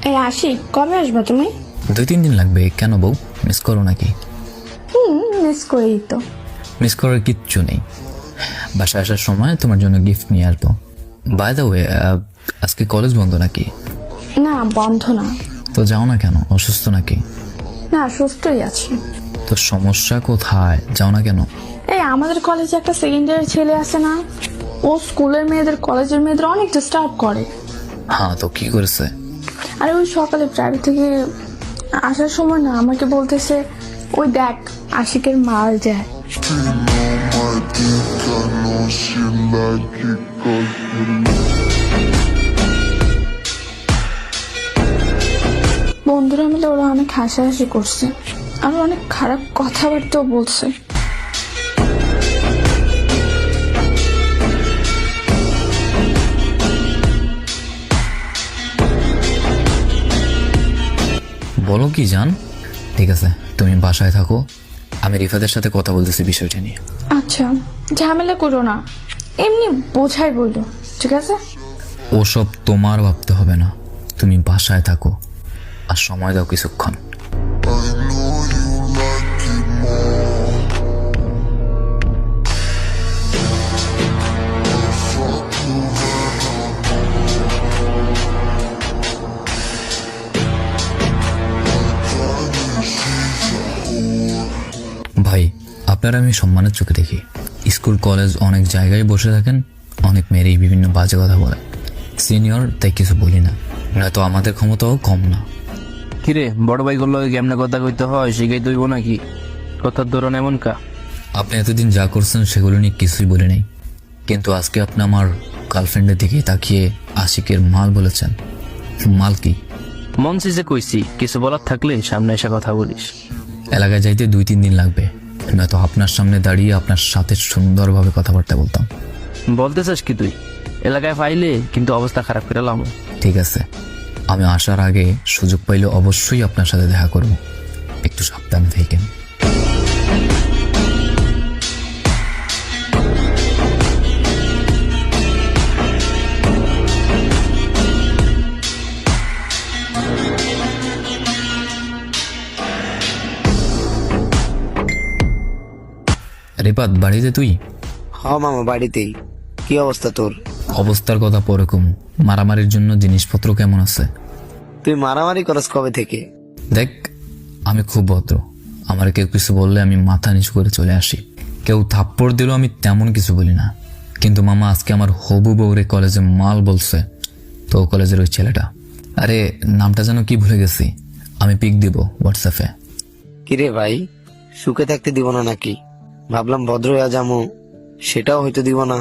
এই আশিক, কবে আসবে তুমি? 2-3 দিন লাগবে। কেন বউ, মিস করো নাকি? মিস করি তো। মিস করার কিচ্ছু নেই। বাসায় আসার সময় তোমার জন্য গিফট নিয়ে আসবো। বাই দ্য ওয়ে, আজকে কলেজ বন্ধ নাকি? না, বন্ধ না। তো যাও না কেন? অসুস্থ নাকি? না, সুস্থই আছি। তো সমস্যা কোথায়? যাও না কেন? এই আমাদের কলেজে একটা সেকেন্ড ইয়ারের ছেলে আছে না, ও স্কুলের মেয়েদের কলেজের মেয়েদের অনেক ডিস্টার্ব করে। হ্যাঁ, তো কি করেছে? আর ওই সকালে প্রাইভেট থেকে আসার সময় না আমাকে বলতেছে, ওই দেখ আশিকের মাল যায়। বন্ধুরা মিলে ওরা অনেক হাসাহাসি করছে আর অনেক খারাপ কথাবার্তাও বলছে। বলো কি জান? ঠিক আছে, তুমি বাসায় থাকো, আমি রিফাতের সাথে কথা বলতেছি বিষয়টা নিয়ে। আচ্ছা, ঝামেলা করো না, এমনি বোঝাই বললো, ঠিক আছে? ওসব তোমার ভাবতে হবে না, তুমি বাসায় থাকো আর সময় দাও কিছুক্ষণ। ভাই, আপনারা আমি সম্মানের চোখে দেখি। স্কুল কলেজ অনেক জায়গায় বসে থাকেন, অনেক মেয়েরই বিভিন্ন বাজে কথা বলে। সিনিয়র তাই কিছু বলি না, নয়তো আমাদের ক্ষমতাও কম না। কিরে, বড় ভাই গুলো কেমনে কথা কইতে হয় শিখাই দইব নাকি? কথার ধরন এমন কা? আপনি এতদিন যা করছেন সেগুলো নিয়ে কিছুই বলে নেই, কিন্তু আজকে আপনি আমার গার্লফ্রেন্ডের দিকে তাকিয়ে আশিকের মাল বলেছেন। মাল কি? মন সিজে কইছি, কিছু বলার থাকলে সামনে এসে কথা বলিস। এলাকায় যাইতে 2-3 দিন লাগবে, নয়তো আপনার সামনে দাঁড়িয়ে আপনার সাথে সুন্দরভাবে কথাবার্তা বলতাম। বলতে চাস কি তুই? এলাকায় পাইলে কিন্তু অবস্থা খারাপ করে লাম। ঠিক আছে, আমি আসার আগে সুযোগ পাইলে অবশ্যই আপনার সাথে দেখা করব, একটু সাবধানে থাকেন। রিপাত, বাড়িতে তুই? হ্যাঁ মামা, বাড়িতেই। কি অবস্থা তোর? অবস্থার কথা পরে কম, মারামারির জন্য জিনিসপত্র কেমন আছে? তুই মারামারি করস কবে থেকে? দেখ, আমি খুব ভদ্র, আমার কেউ কিছু বললে আমি মাথা নিচু করে চলে আসি। কেউ থাপ্পড় দিলেও আমি তেমন কিছু বলি না। কিন্তু মামা, আজকে আমার হবু বউরে কলেজে মাল বলছে, তো কলেজের ওই ছেলেটা, আরে নামটা যেন কি ভুলে গেছি, আমি পিক দিব হোয়াটসঅ্যাপে। কিরে ভাই, সুখে থাকতে দিব না নাকি? ভাবলাম ভদ্র হইয়া যামো, সেটাও হয়তো দিব না।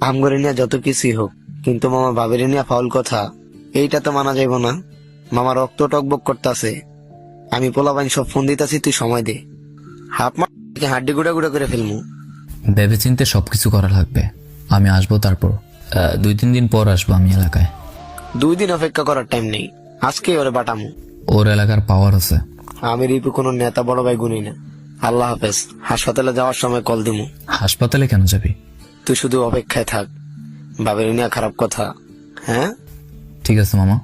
আমগরে নিয়ে যত কিছুই হোক, কিন্তু মামা ভাবেরে নিয়ে ফাউল কথা, এইটা তো মানা যাইব না। মামা রক্ত টকবক করতেছে, আমি পোলাবাইন সব ফোন দিতেছি, তুই সময় দে। হাফ মা হাড্ডি গুড়া গুড়া করে ফেলমু। ভেবে চিন্তে সবকিছু করা লাগবে। আমি আসবো, তারপর 2-3 দিন পর আসবো আমি এলাকায়। 2 দিন অপেক্ষা করার টাইম নেই, আজকে ওরে বাটামু। ওর এলাকার পাওয়ার আছে। আমি রিপু কোনো নেতা বড় ভাই গুনি না। আল্লাহ হাফেজ। হাসপাতালে যাওয়ার সময় কল দিমু। হাসপাতালে কেন যাবি? তুই শুধু অপেক্ষায় থাক, ভাবের নিয়ে খারাপ কথা। হ্যাঁ, ঠিক আছে মামা।